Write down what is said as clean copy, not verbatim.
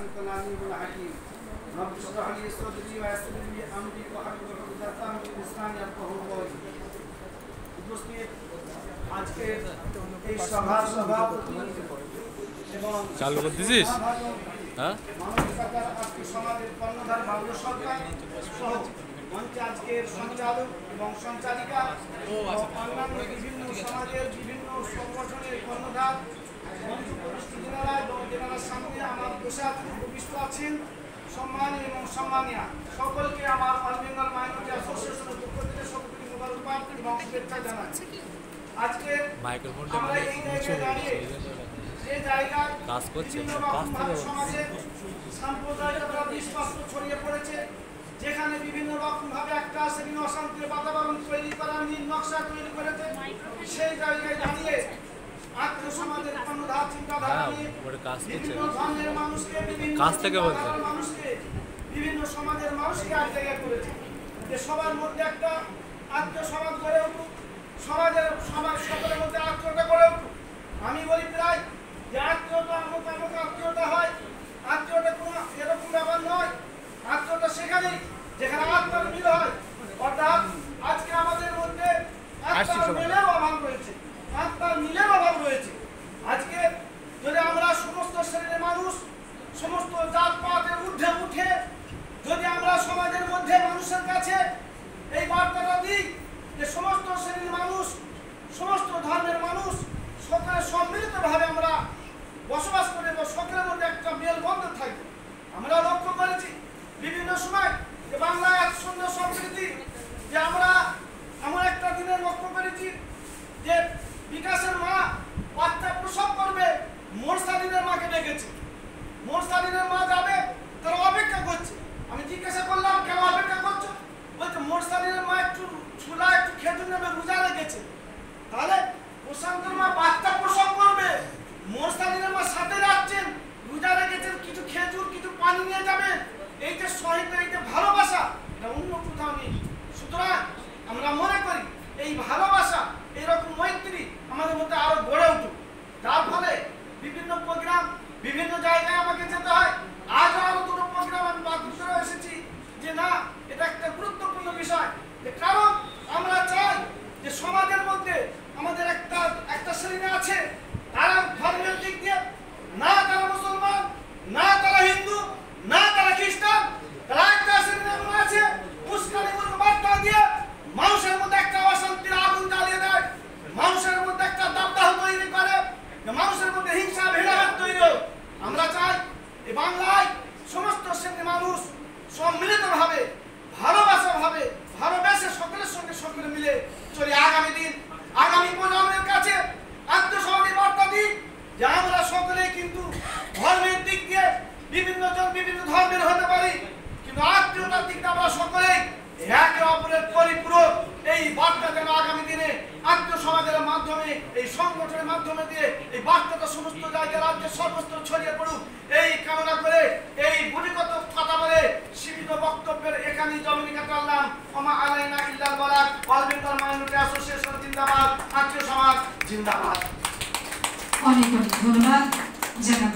أنت العليم الحكيم رب اشرح لي صدري ويسر لي أمري واحلل عقدة من لساني يفقهوا قولي উপস্থিত আজকে এই সভার সভাপতি এবং চালু করতেছিস হ্যাঁ মানবিকতার আজকে সমাজের কর্ণধার বাবু সরকার সহ মঞ্চে আজকের সঞ্চালক এবং সঞ্চালিকা ও অন্যান্য বিভিন্ন সমাজের বিভিন্ন সংগঠনের কর্ণধার মঞ্চ উপস্থিতিরা এবং যারা সামনে আমার বসে আছেন উপবিষ্ট আছেন সম্মানী এবং সম্মানীয়া সকলকে আমার অল বেঙ্গল মাইনরিটি অ্যাসোসিয়েশনের পক্ষ থেকে সকলকে মোবারকবাদ এবং শুভেচ্ছা জানাচ্ছি। আজকে আমরা এই জায়গায় দাঁড়িয়ে যে জায়গায় কাজ করছে সমাজে সাম্প্রদায়িকতা বিস্পষ্ট ছড়িয়ে পড়েছে, যেখানে বিভিন্ন রকমভাবে একটা শ্রেণী অশান্তির বাতাবরণ তৈরি করার নীল নকশা তৈরি করেছে, সেই জায়গায় দাঁড়িয়ে আত্মীয় সমাজের কর্ণধার চিন্তাধারা নিয়ে বিভিন্ন ধর্মের মানুষকে বিভিন্ন মানুষকে বিভিন্ন সমাজের মানুষকে এক জায়গায় করেছে যে সবার মধ্যে একটা আত্মীয় সমাজ গড়ে উঠুক, সমাজের সমাজ সকলের মধ্যে আত্মীয়তা গড়ে উঠুক। আমি বলি প্রায় যে আত্মীয়তা অমুক অমুক আত্মীয়তা হয়, আত্মীয়তা কোনো এরকম ব্যাপার নয়। আত্মীয়তা সেখানেই যেখানে আত্মার মিল হয়, অর্থাৎ আজকে আমাদের মধ্যে আত্মার মিলের অভাব রয়েছে, আত্মার মিলের অভাব রয়েছে। আজকে যদি আমরা সমস্ত শ্রেণীর মানুষ সমস্ত জাতপাতের ঊর্ধ্বে উঠে যদি আমরা সমাজের মধ্যে মানুষের কাছে এই বার্তাটা দিই যে সমস্ত শ্রেণীর মানুষ সমস্ত ধর্মের মানুষ সকলে সম্মিলিতভাবে আমরা বসবাস করে সকলের মধ্যে একটা মেলবন্ধন থাকবে। আমরা লক্ষ্য করেছি বিভিন্ন সময় যে বাংলায় এক সুন্দর সংস্কৃতি যে আমরা এমন একটা দিনে লক্ষ্য করেছি যে বিকাশের মা বাচ্চা প্রসব করবে, মোরসালিনের মাকে ডেকেছে, মোরসালিনের মা যাবে, তারা অপেক্ষা করছে। আমি জিজ্ঞাসা করলাম কেন অপেক্ষা করছো? বলছে মোরসালিনের মা একটু চুলা একটু খেজুর নেবে, রোজা রেখেছে। তাহলে প্রশান্তর মা বাচ্চা প্রসব করবে, মোরসালিনের মা সাথে যাচ্ছেন, রোজা রেখেছেন, কিছু খেজুর কিছু পানি নিয়ে যাবেন। এই যে সহিত এই যে ভালোবাসা, এটা অন্য কোথাও নেই। সুতরাং আমরা মনে করি এই ভালোবাসা এইরকম মৈত্রী আমাদের মধ্যে আরো গড়ে উঠুক, যার ফলে বিভিন্ন প্রোগ্রাম বিভিন্ন জায়গায় আমাকে যেতে হয়। আজ আরো দুটো প্রোগ্রাম আমি বাতিল করে এসেছি যে না, এটা একটা গুরুত্বপূর্ণ বিষয়। কারণ আমরা চাই যে সমাজের মধ্যে আমাদের একটা শ্রেণী আছে, তারা ধর্মের দিক দিয়ে না তারা মুসলমান, না তারা হিন্দু, না তারা খ্রিস্টান, তারা একটা শ্রেণী আছে উস্কানিমূলক বার্তা দিয়ে মানুষের মধ্যে একটা অশান্তির আগুন জ্বালিয়ে দেয়, মানুষের মধ্যে একটা দাবদাহ তৈরি করে, মানুষের মধ্যে হিংসা ভেদাভেদ তৈরি হয়। আমরা চাই এই বাংলায় সমস্ত শ্রেণীর মানুষ সম্মিলিতভাবে ভালোবাসাভাবে ভালোবেসে সকলের সঙ্গে সকলে মিলে চলি। আগামী দিন আগামী প্রজন্মের কাছে আত্মসহযোগী বার্তা দিই যে আমরা সকলেই কিন্তু ধর্মের দিক দিয়ে বিভিন্ন জন বিভিন্ন ধর্মের হতে পারি, কিন্তু আত্মীয়তার দিক দিয়ে আমরা সকলেই একে অপরের পরিপূরক। এই বার্তা যেন আগামী দিনে আত্মীয় সমাজের মাধ্যমে এই সংগঠনের মাধ্যমে দিয়ে এই বার্তাটা সমস্ত জায়গায় রাজ্যের সর্বত্র ছড়িয়ে পড়ুক, এই কামনা করে এই বুনিগত কথা বলে সীমিত বক্তব্যের এখানেই জমিনে কাটালাম। ওমা আলাইনা ইল্লাল বালাগ। অল বেঙ্গল মাইনরিটি অ্যাসোসিয়েশন জিন্দাবাদ, আত্মীয় সমাজ জিন্দাবাদ। অনেক অনেক ধন্যবাদ জনাব।